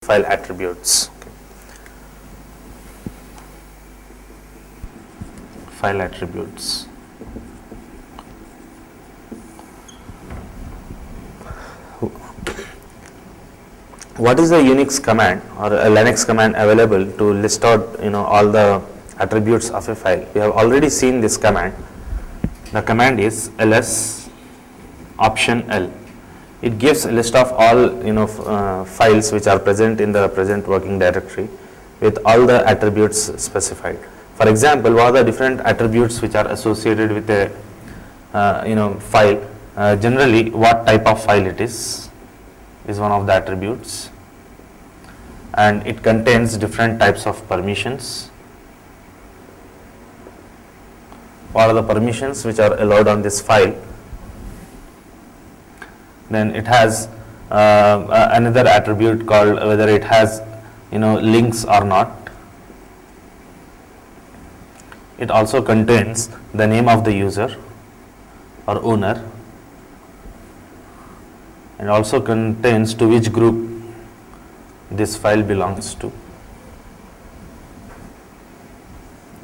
file attributes. File attributes. What is a Unix command or a Linux command available to list out all the attributes of a file? We have already seen this command. The command is ls option L. It gives a list of all files which are present in the present working directory with all the attributes specified. For example, what are the different attributes which are associated with a file? Generally, what type of file it is one of the attributes, and it contains different types of permissions. What are the permissions which are allowed on this file? Then it has another attribute called whether it has links or not. It also contains the name of the user or owner, and also contains to which group this file belongs to,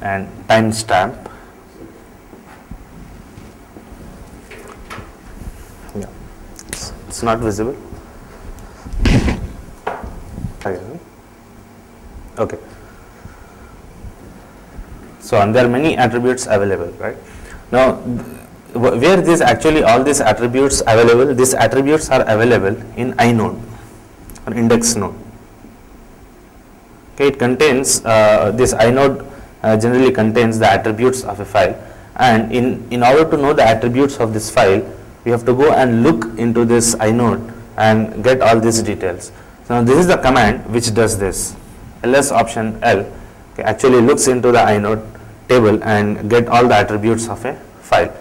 and timestamp. It's not visible. Okay. So, and there are many attributes available, right? Now, where this actually all these attributes available? These attributes are available in inode or index node. Okay, it contains this inode generally contains the attributes of a file, and in order to know the attributes of this file, we have to go and look into this inode and get all these details. So now this is the command which does this. ls option L actually looks into the inode table and get all the attributes of a file.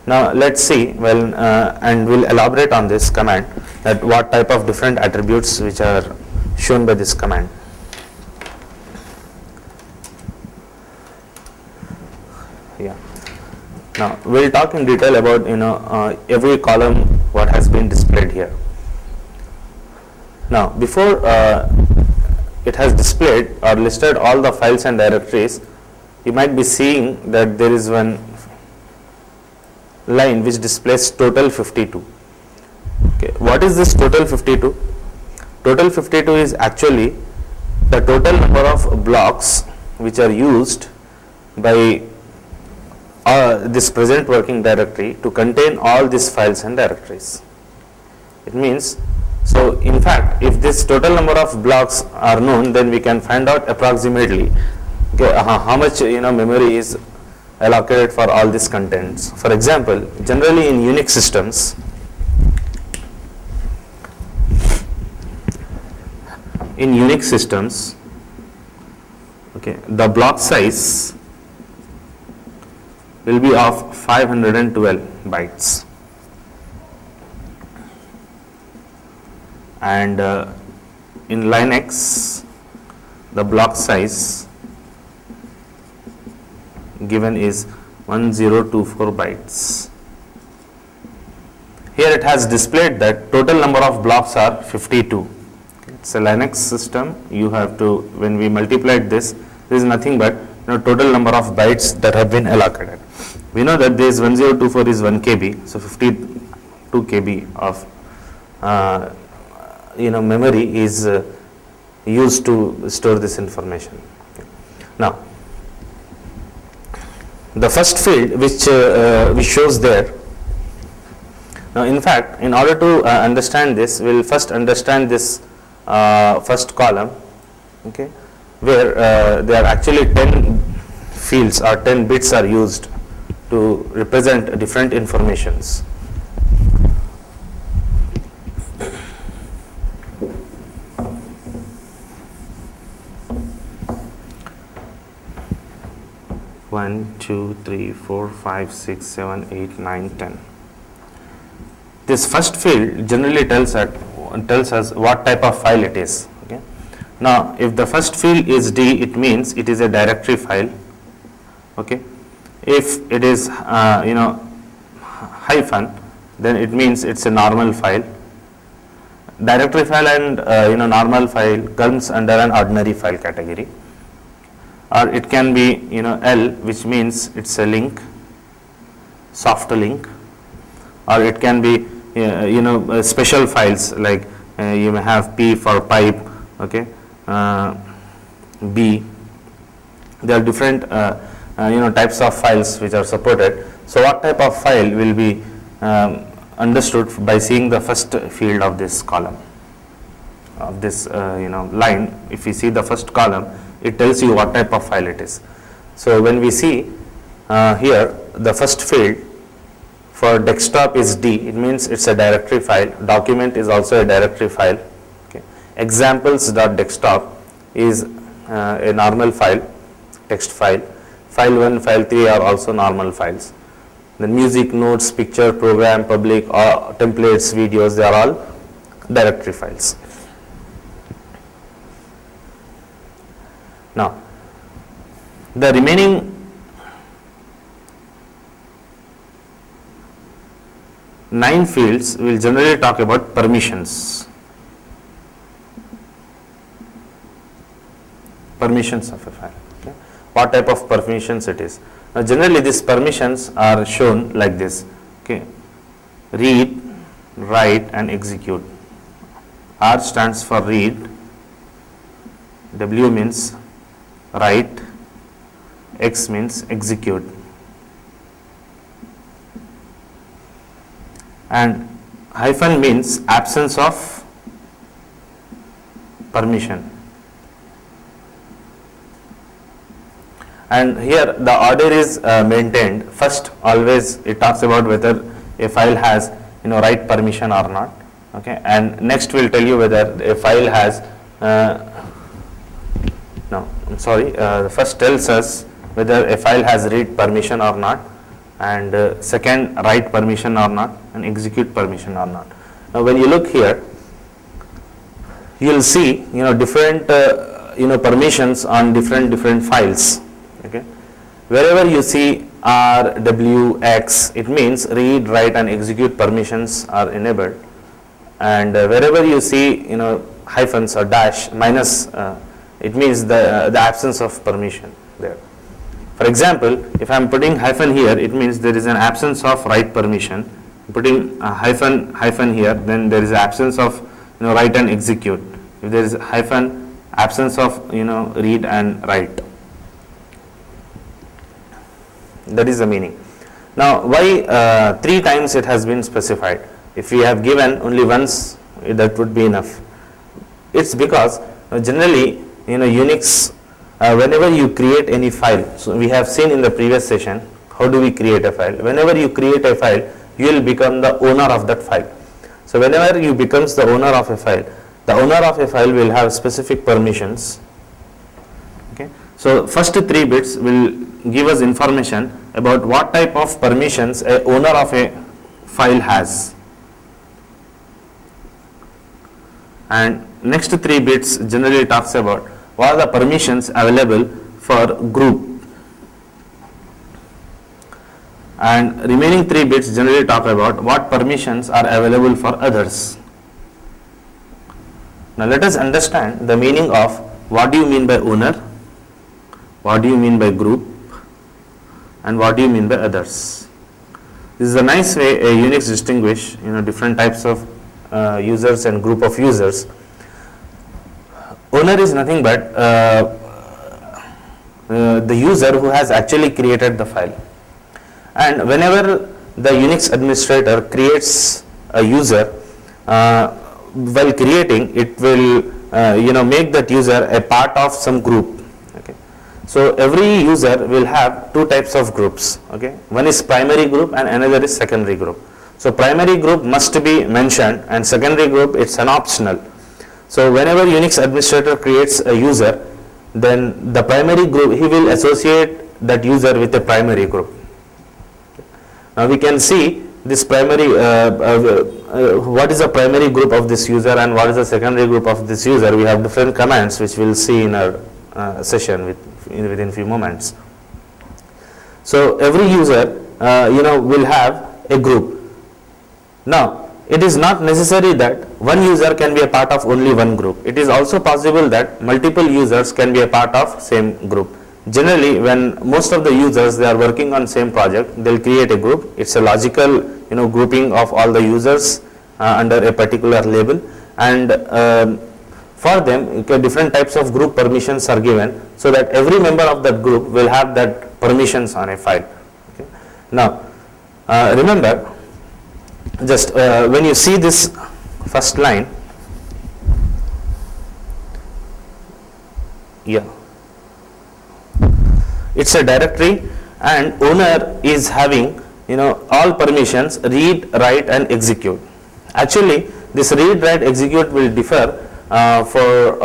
Now let's see, and we'll elaborate on this command, that what type of different attributes which are shown by this command. Yeah. Now we'll talk in detail about every column what has been displayed here. Now before it has displayed or listed all the files and directories, you might be seeing that there is one line which displays total 52. Okay, what is this total 52? Total 52 is actually the total number of blocks which are used by this present working directory to contain all these files and directories. It means, so in fact, if this total number of blocks are known, then we can find out approximately how much memory is allocated for all these contents. For example, generally in Unix systems, the block size will be of 512 bytes, and in Linux the block size given is 1024 bytes. Here it has displayed that total number of blocks are 52. It's a Linux system. You have to, when we multiplied this is nothing but total number of bytes that have been allocated. We know that this 1024 is 1 KB, so 52 KB of memory is used to store this information. Okay. Now, the first field which shows there. Now, in fact, in order to understand this, we will first understand this first column, okay, where there are actually 10 fields or 10 bits are used to represent different informations. One, two, three, four, five, 6, 7, 8, 9, 10. This first field generally tells us what type of file it is. Okay. Now, if the first field is D, it means it is a directory file. Okay. If it is hyphen, then it means it's a normal file. Directory file and normal file comes under an ordinary file category, or it can be L, which means it's a link, soft link, or it can be special files like you may have P for pipe, okay, B. There are different types of files which are supported. So what type of file will be understood by seeing the first field of this column, of this line. If we see the first column, it tells you what type of file it is. So when we see here the first field for desktop is D, it means it's a directory file. Document is also a directory file. Okay. Examples.desktop is a normal file, text file. File 1, file 3 are also normal files. The music, notes, picture, program, public, or templates, videos, they are all directory files. Now, the remaining nine fields will generally talk about permissions. Permissions of a file. Okay. What type of permissions it is? Now, generally these permissions are shown like this. Okay. Read, write and execute. R stands for read, W means write, X means execute, and hyphen means absence of permission. And here the order is maintained. First, always it talks about whether a file has write permission or not. Okay, and next will tell you whether a file has first tells us whether a file has read permission or not, and second write permission or not, and execute permission or not. Now when you look here, you will see different permissions on different files. Okay, wherever you see R, W, X, it means read, write and execute permissions are enabled, and wherever you see hyphens or dash, minus, it means the absence of permission there. For example, if I am putting hyphen here, it means there is an absence of write permission. Putting a hyphen here, then there is absence of write and execute. If there is hyphen, absence of read and write. That is the meaning. Now, why 3 times it has been specified? If we have given only once, that would be enough. It's because generally Unix, whenever you create any file, so we have seen in the previous session how do we create a file. Whenever you create a file, you will become the owner of that file. So whenever you becomes the owner of a file, the owner of a file will have specific permissions. Okay. So first 3 bits will give us information about what type of permissions a owner of a file has, and next 3 bits generally talks about what are the permissions available for group, and remaining 3 bits generally talk about what permissions are available for others. Now let us understand the meaning of what do you mean by owner, what do you mean by group, and what do you mean by others. This is a nice way a Unix distinguish different types of users and group of users. Owner is nothing but the user who has actually created the file, and whenever the Unix administrator creates a user, while creating it will make that user a part of some group. Okay. So every user will have 2 types of groups. Okay. One is primary group and another is secondary group. So primary group must be mentioned, and secondary group it's an optional. So whenever Unix administrator creates a user, then the primary group, he will associate that user with a primary group. Now we can see this primary, what is the primary group of this user and what is the secondary group of this user. We have different commands which we will see in our session within few moments. So every user will have a group. Now it is not necessary that one user can be a part of only one group. It is also possible that multiple users can be a part of same group. Generally, when most of the users, they are working on same project, they'll create a group. It's a logical, grouping of all the users under a particular label, and for them different types of group permissions are given, so that every member of that group will have that permissions on a file. Okay. Now remember, just when you see this first line, it's a directory, and owner is having all permissions read, write and execute. Actually this read, write, execute will differ for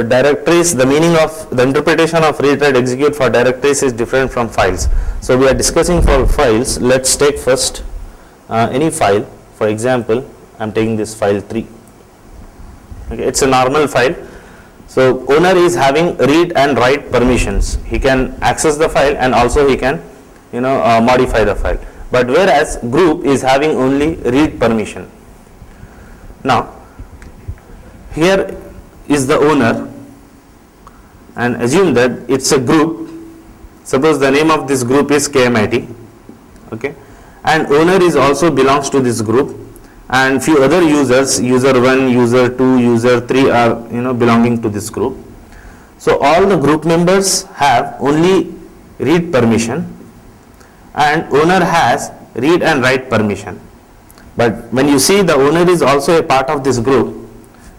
directories. The meaning of the interpretation of read, write, execute for directories is different from files. So we are discussing for files. Let's take first any file. For example, I am taking this file 3. Okay, it's a normal file. So owner is having read and write permissions. He can access the file and also he can modify the file. But whereas group is having only read permission. Now here is the owner, and assume that it's a group. Suppose the name of this group is KMIT, okay, and owner is also belongs to this group, and few other users, user 1, user 2, user 3 are belonging to this group. So all the group members have only read permission, and owner has read and write permission. But when you see the owner is also a part of this group,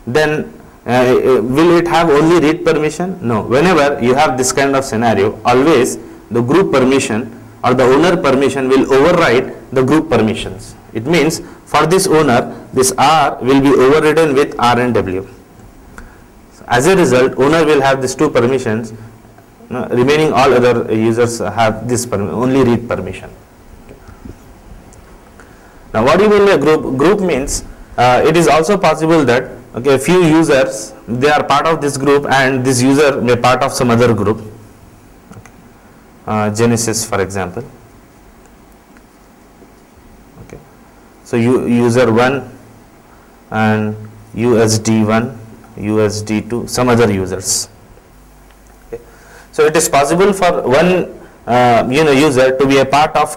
then will it have only read permission? No. Whenever you have this kind of scenario, always the group permission or the owner permission will override the group permissions. It means for this owner, this R will be overridden with R and W. So as a result, owner will have these two permissions. Remaining all other users have this only read permission. Okay. Now what do you mean by group? Group means it is also possible that a few users, they are part of this group and this user may part of some other group. Okay. Genesis for example. Okay. So user 1 and USD1, USD2, some other users. So it is possible for one user to be a part of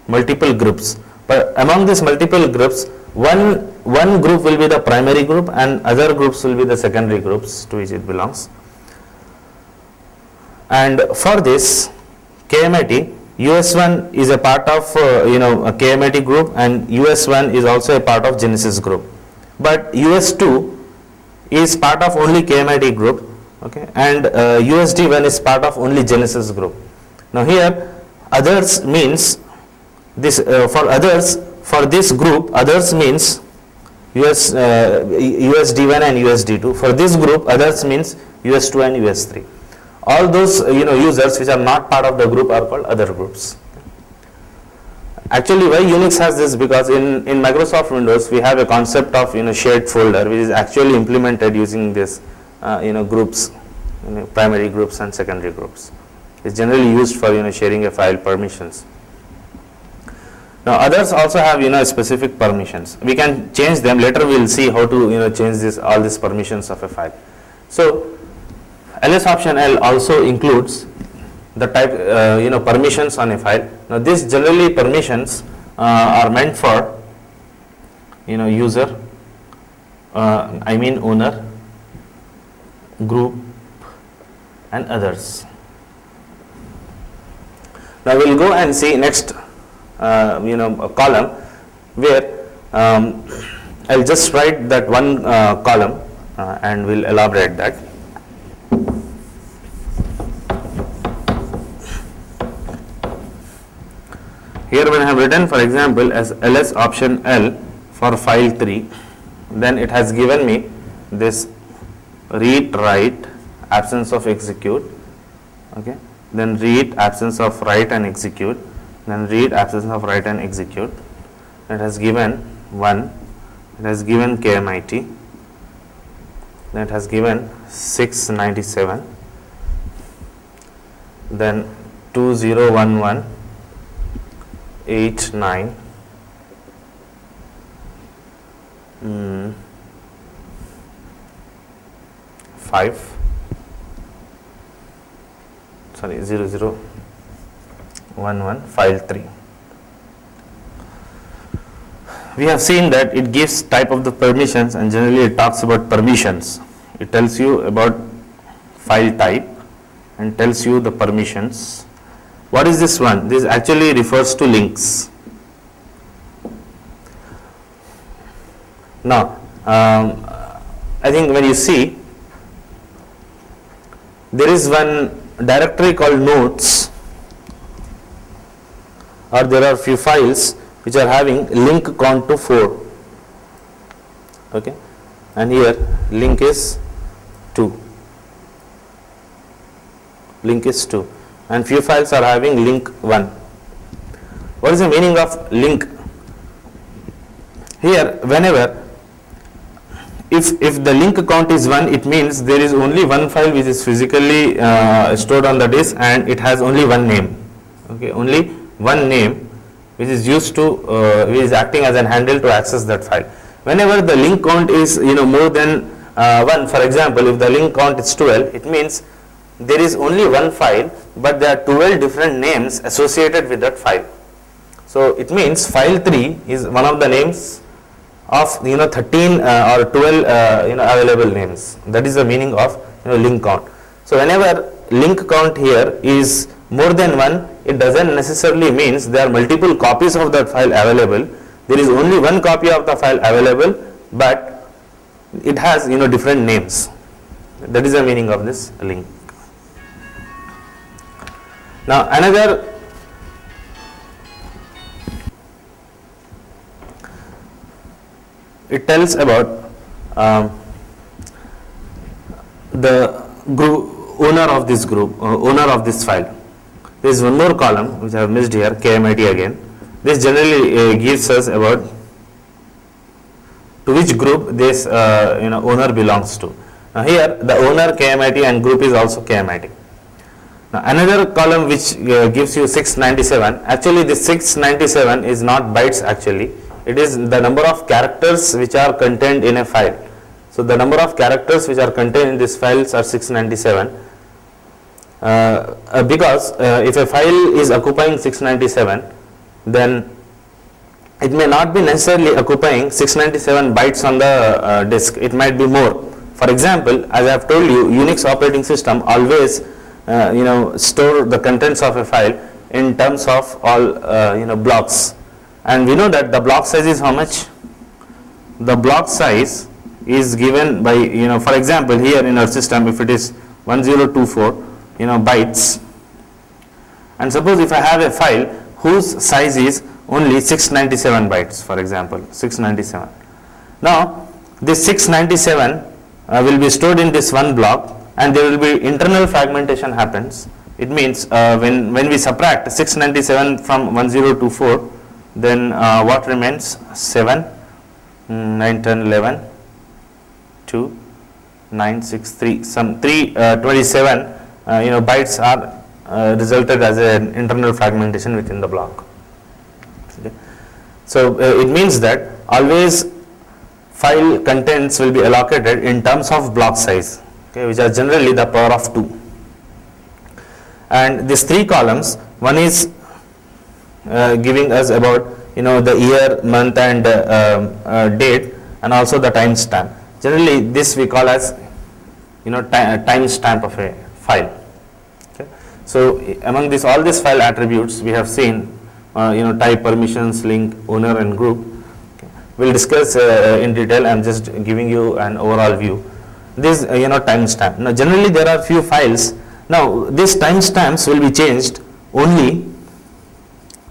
multiple groups, but among these multiple groups, one group will be the primary group and other groups will be the secondary groups to which it belongs. And for this KMIT, US1 is a part of a KMIT group, and US1 is also a part of Genesis group, but US2 is part of only KMIT group. Okay, and USD1 is part of only Genesis group. Now here others means this for others, for this group others means USD1 and USD2. For this group others means US2 and US3. All those users which are not part of the group are called other groups. Actually, why Unix has this? Because in Microsoft Windows we have a concept of shared folder, which is actually implemented using this groups, primary groups and secondary groups. It's generally used for sharing a file permissions. Now others also have specific permissions. We can change them later. We will see how to change all these permissions of a file. So ls option L also includes the type permissions on a file. Now this generally permissions are meant for user, I mean owner, group and others. Now we will go and see next a column where I'll just write that one column and we'll elaborate that. Here when I have written, for example, as ls option L for file 3, then it has given me this read, write, absence of execute, okay, then read, absence of write and execute, then read, absence of write and execute. It has given 1, it has given KMIT, then it has given 697, then 2011 89 5 sorry 0011 file 3. We have seen that it gives type of the permissions, and generally it talks about permissions. It tells you about file type and tells you the permissions. What is this one? This actually refers to links. Now, I think when you see, there is one directory called notes, or there are few files which are having link count to 4, okay, and here link is 2, and few files are having link 1. What is the meaning of link? Here, whenever if the link count is 1, it means there is only one file which is physically stored on the disk, and it has only one name, okay, only one name which is used to which is acting as a handle to access that file. Whenever the link count is more than 1, for example, if the link count is 12, it means there is only one file, but there are 12 different names associated with that file. So it means file 3 is one of the names of 13 or 12 available names. That is the meaning of link count. So whenever link count here is more than 1, it doesn't necessarily means there are multiple copies of that file available. There is only one copy of the file available, but it has different names. That is the meaning of this link. Now another it tells about the group owner of this group, owner of this file. There is one more column which I have missed here, KMIT again. This generally gives us about to which group this owner belongs to. Now here the owner KMIT and group is also KMIT. Now another column which gives you 697. Actually this 697 is not bytes actually. It is the number of characters which are contained in a file. So the number of characters which are contained in these files are 697. Because if a file is occupying 697, then it may not be necessarily occupying 697 bytes on the disk. It might be more. For example, as I have told you, Unix operating system always store the contents of a file in terms of all blocks, and we know that the block size is how much? The block size is given by for example, here in our system, if it is 1024 bytes, and suppose if I have a file whose size is only 697 bytes, for example 697. Now this 697 will be stored in this one block, and there will be internal fragmentation happens. It means when we subtract 697 from 1024, then what remains? 7, 9, 10, 11, 2, 9, 6, 3, some 27 bytes are resulted as an internal fragmentation within the block. Okay. So it means that always file contents will be allocated in terms of block size, okay, which are generally the power of 2. And these 3 columns, one is giving us about the year, month and date, and also the timestamp. Generally this we call as timestamp of a file. Okay. So among all these file attributes we have seen type, permissions, link, owner and group. Okay. We'll discuss in detail. I am just giving you an overall view. This timestamp. Now generally there are few files. Now these timestamps will be changed only,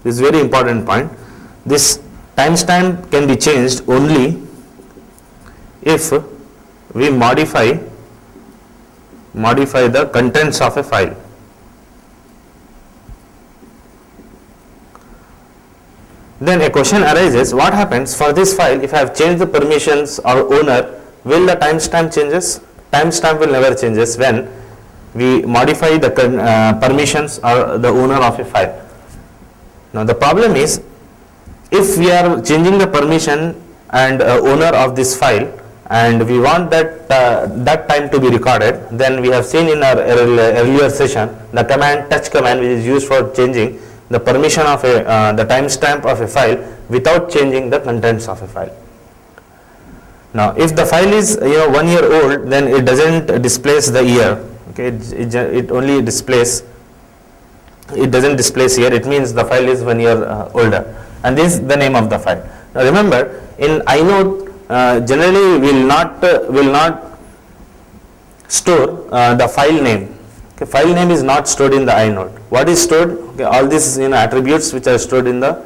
this is very important point, this timestamp can be changed only if we modify the contents of a file. Then a question arises, what happens for this file if I have changed the permissions or owner, will the timestamp changes? Timestamp will never changes when we modify the permissions or the owner of a file. Now the problem is, if we are changing the permission and owner of this file, and we want that that time to be recorded, then we have seen in our earlier session the command touch command, which is used for changing the permission of the timestamp of a file without changing the contents of a file. Now, if the file is 1 year old, then it doesn't displace the year. Okay, it only displays. It doesn't displace here. It means the file is 1 year older, and this is the name of the file. Now, remember, in inode generally will not store the file name. Okay, file name is not stored in the inode. What is stored? Okay, all these attributes which are stored in the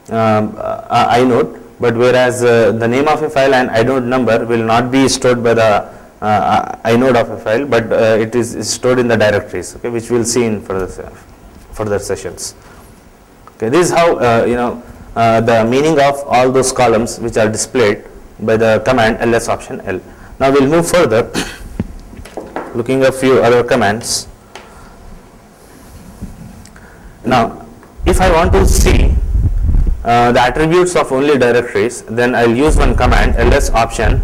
inode. But whereas the name of a file and inode number will not be stored by the inode of a file, but it is stored in the directories, okay, which we will see in further sessions. Okay, this is how the meaning of all those columns which are displayed by the command ls option L. Now we will move further, looking at a few other commands. Now, if I want to see the attributes of only directories, then I will use one command ls option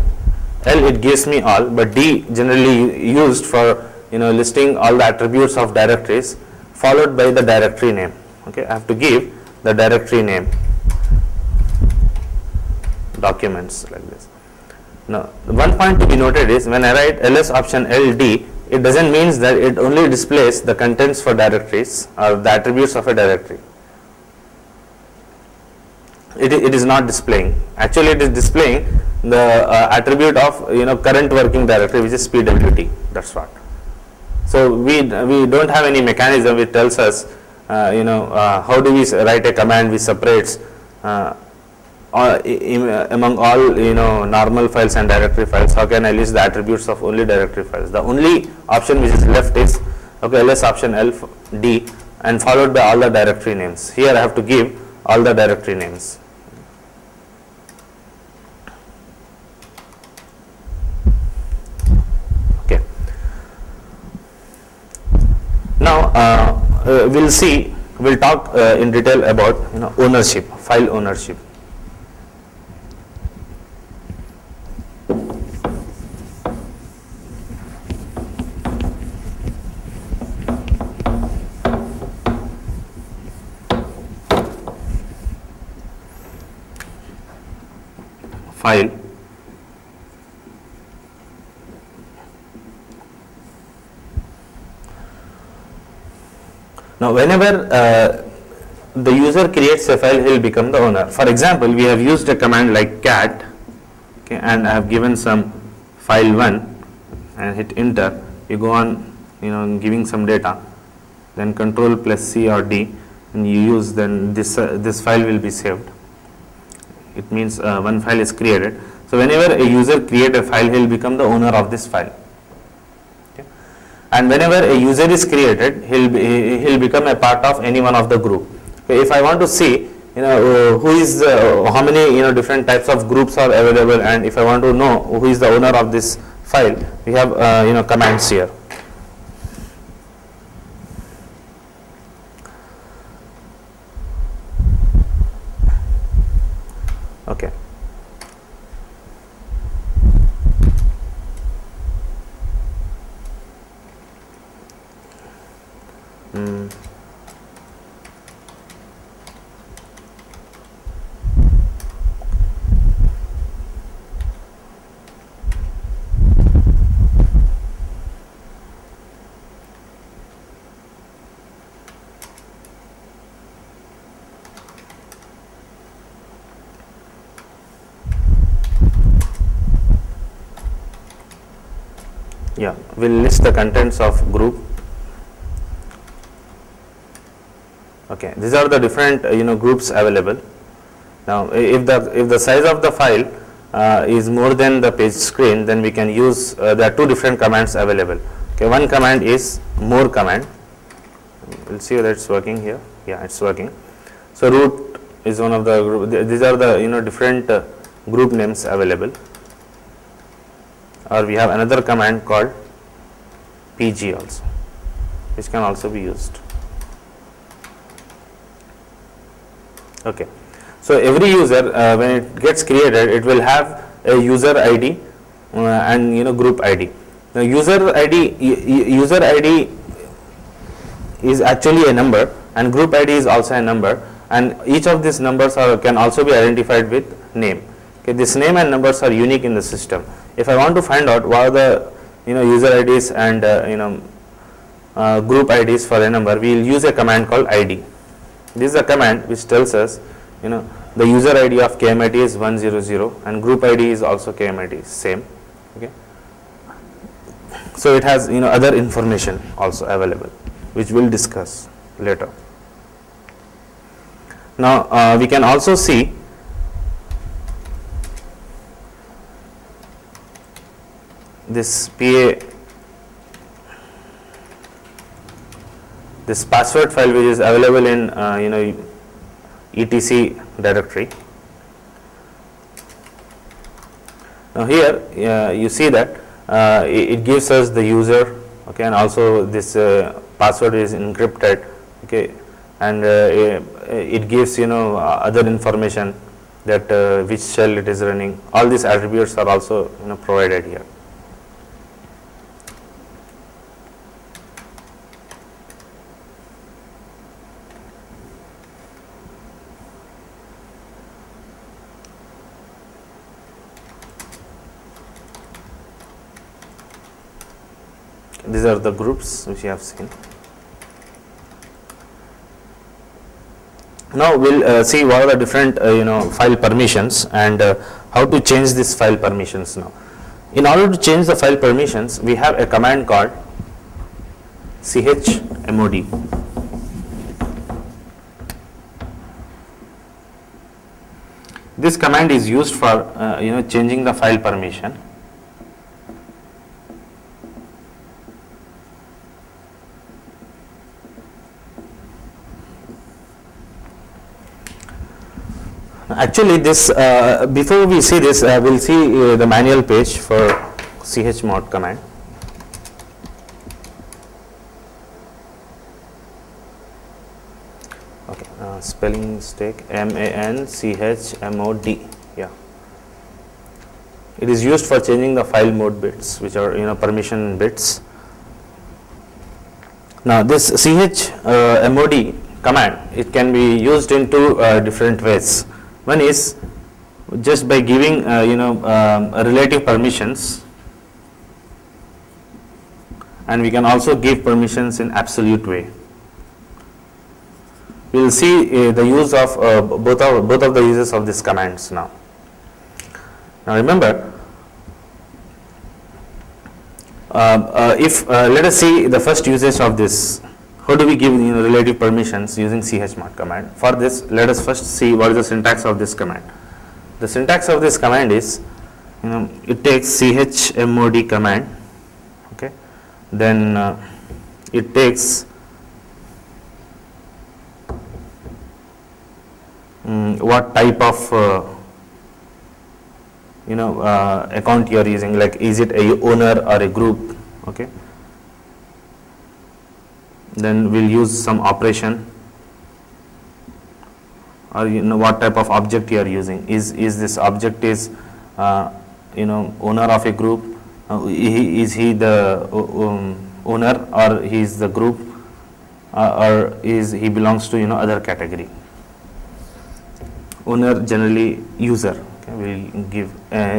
L. It gives me all, but D generally used for listing all the attributes of directories, followed by the directory name. Okay, I have to give the directory name, documents, like this. Now, one point to be noted is when I write ls option LD, it doesn't mean that it only displays the contents for directories or the attributes of a directory. It is not displaying. Actually, it is displaying the attribute of current working directory, which is PWD. That's what. So we don't have any mechanism which tells us how do we write a command which separates among all normal files and directory files. How can I list the attributes of only directory files? The only option which is left is ls option L D and followed by all the directory names. Here I have to give all the directory names. Okay. Now we'll talk in detail about ownership, file ownership. File now, whenever the user creates a file, he will become the owner. For example, we have used a command like cat, okay, and I have given some file 1 and hit enter. You go on giving some data, then control plus C or D, and you use, then this file will be saved. It means one file is created. So whenever a user creates a file, he will become the owner of this file. Okay. And whenever a user is created, he'll become a part of any one of the group. Okay. If I want to see who is how many different types of groups are available, and if I want to know who is the owner of this file, we have commands here. Okay. Yeah, we'll list the contents of group. Okay, these are the different groups available. Now, if the size of the file is more than the page screen, then we can use there are two different commands available. Okay, one command is more command. We'll see whether it's working here. Yeah, it's working. So root is one of the group. These are the different group names available. Or we have another command called PG also, which can also be used. Okay. So every user when it gets created, it will have a user ID and group ID. Now user ID is actually a number and group ID is also a number, and each of these numbers can also be identified with name. Okay, this name and numbers are unique in the system. If I want to find out what are the user IDs and group IDs for a number, we will use a command called ID. This is a command which tells us the user ID of KMIT is 100 and group ID is also KMIT, same. Okay. So it has other information also available, which we'll discuss later. Now we can also see this this password file which is available in etc directory. Now here you see that it gives us the user, okay, and also this password is encrypted, okay, and it gives other information that which shell it is running. All these attributes are also provided here. These are the groups which you have seen. Now we'll see what are the different file permissions and how to change this file permissions. Now in order to change the file permissions, we have a command called chmod. This command is used for changing the file permission. Actually, this before we see this, we'll see the manual page for chmod command. Okay, spelling mistake, manchmod. Yeah, it is used for changing the file mode bits, which are permission bits. Now this chmod command, it can be used in two different ways. One is just by giving relative permissions, and we can also give permissions in absolute way. We will see the use of both of the uses of these commands now. Now remember, if let us see the first usage of this. How do we give relative permissions using chmod command? For this, let us first see what is the syntax of this command. The syntax of this command is, it takes chmod command, okay, then it takes what type of account you are using, like is it a owner or a group, okay. Then we'll use some operation, or what type of object you are using. Is this object is owner of a group? Is he the owner, or he is the group, or is he belongs to other category? Owner, generally user. Okay, we'll give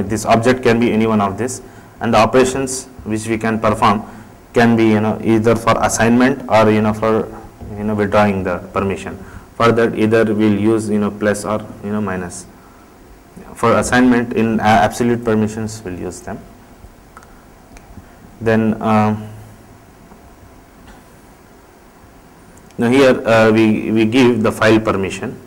this object can be any one of this, and the operations which we can perform can be either for assignment or for withdrawing the permission. For that, either we'll use plus or minus. For assignment, in absolute permissions we'll use them. Then now here we give the file permission.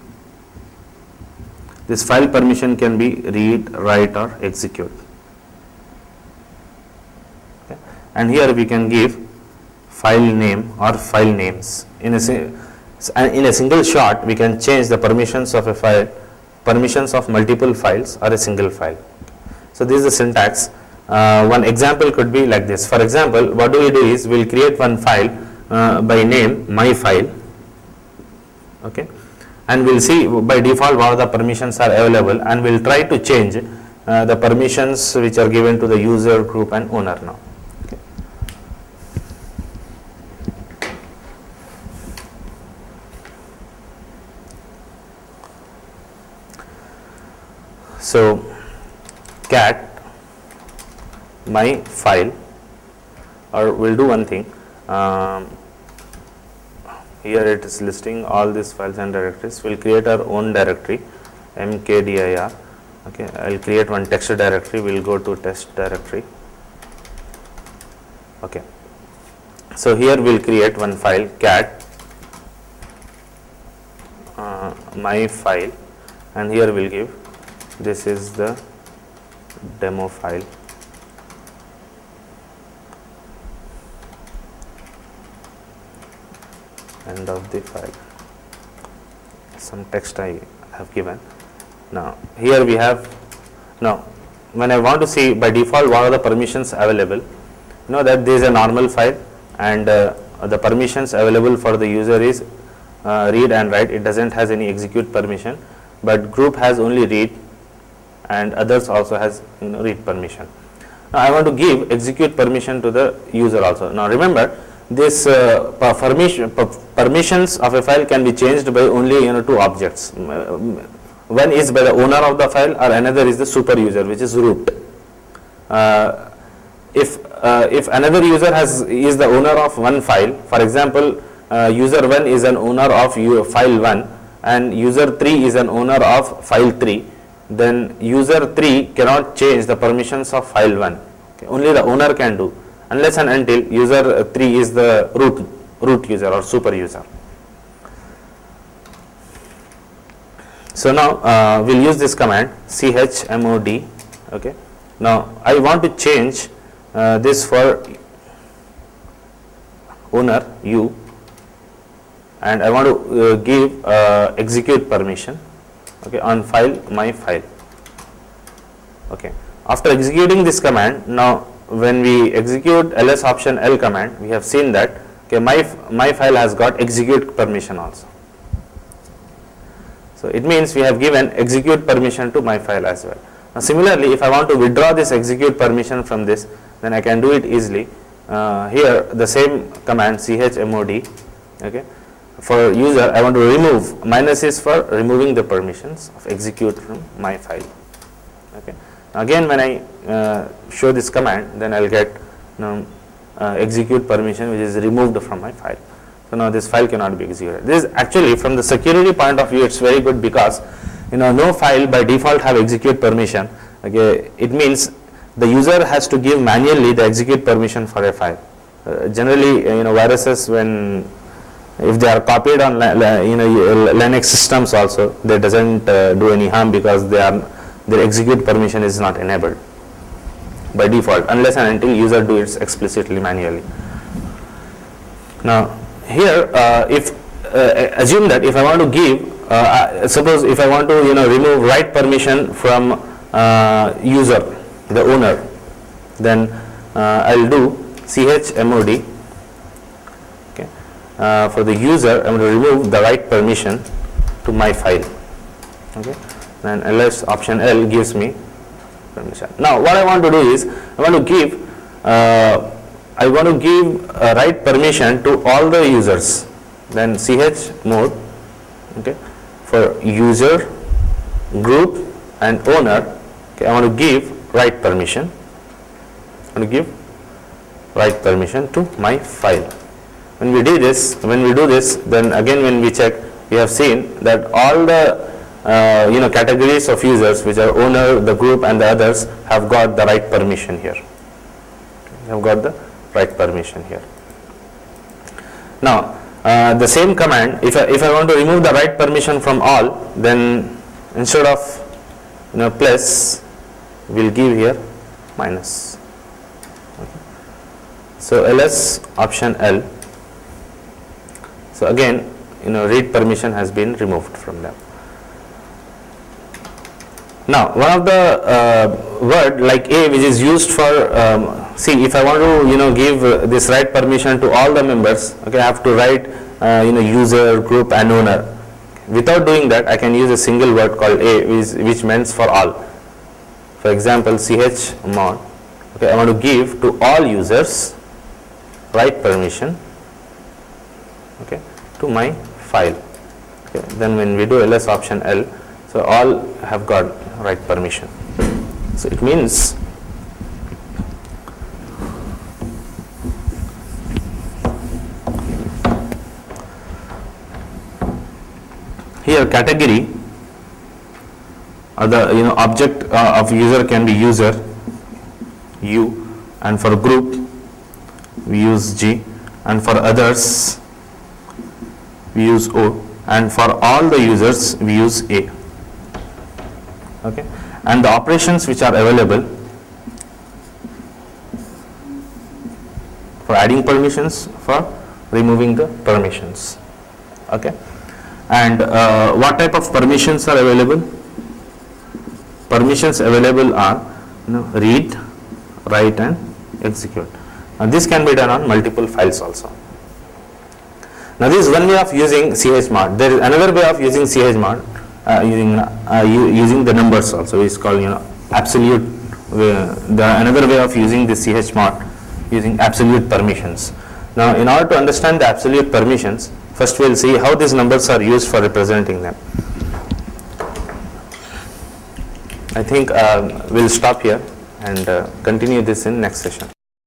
This file permission can be read, write or execute. And here we can give file name or file names. In a single shot, we can change the permissions of a file, permissions of multiple files or a single file. So this is the syntax. One example could be like this. For example, what do we do is we will create one file by name my file, okay, and we'll see by default what the permissions are available, and we'll try to change the permissions which are given to the user, group and owner now. Okay. So cat my file, or we'll do one thing, here it is listing all these files and directories. We'll create our own directory, mkdir. Okay, I'll create one text directory. We'll go to test directory. Okay, so here we'll create one file, cat my file, and here we'll give, this is the demo file. End of the file, some text I have given. Now here we have, now when I want to see by default what are the permissions available, you know that there is a normal file, and the permissions available for the user is read and write. It doesn't has any execute permission, but group has only read, and others also has read permission. Now I want to give execute permission to the user also. Now remember, this permissions of a file can be changed by only two objects. One is by the owner of the file, or another is the super user, which is root. If another user is the owner of one file, for example, user 1 is an owner of file 1 and user 3 is an owner of file 3, then user 3 cannot change the permissions of file 1. Okay. Only the owner can do, unless and until user 3 is the root user or super user. So now we'll use this command chmod. Okay. Now I want to change this for owner u, and I want to give execute permission, okay, on file my file. Okay. After executing this command, now when we execute ls option l command, we have seen that okay, my file has got execute permission also. So it means we have given execute permission to my file as well. Now similarly, if I want to withdraw this execute permission from this, then I can do it easily. Here the same command chmod. Okay. For user, I want to remove, minus is for removing the permissions of execute from my file. Okay. Again, when I show this command, then I will get execute permission which is removed from my file. So now this file cannot be executed. This is actually, from the security point of view, it's very good, because no file by default have execute permission. Okay, it means the user has to give manually the execute permission for a file. Generally, viruses, when if they are copied on Linux systems also, they doesn't do any harm, because their execute permission is not enabled by default, unless and until user do it explicitly manually. Now here, if assume that if I want to give, suppose if I want to remove write permission from user, the owner, then I'll do chmod. Okay. For the user, I'm going to remove the write permission to my file. Okay. Then ls option l gives me permission. Now what I want to do is, I want to give write permission to all the users. Then chmod, okay, for user, group and owner. Okay, I want to give write permission. I want to give write permission to my file. When we do this, then again when we check, we have seen that all the categories of users, which are owner, the group and the others, have got the right permission here. Have got the right permission here. Now the same command, if I want to remove the right permission from all, then instead of plus, we'll give here minus. Okay. So ls option l. So again, read permission has been removed from them. Now one of the word like a, which is used for see, if I want to give this write permission to all the members, okay, I have to write user, group and owner. Without doing that, I can use a single word called A, which means for all. For example, chmod. Okay, I want to give to all users write permission, okay, to my file. Okay, then when we do ls option L, so all have got write permission. So it means here category or the object of user can be user U, and for group we use G, and for others we use O, and for all the users we use A. Okay, and the operations which are available for adding permissions, for removing the permissions. Okay, and what type of permissions are available? Permissions available are read, write and execute. Now this can be done on multiple files also. Now this is one way of using chmod. There is another way of using chmod, using the numbers also, which is called absolute. Another way of using the chmod, using absolute permissions. Now in order to understand the absolute permissions, first we will see how these numbers are used for representing them. I think we'll stop here and continue this in next session.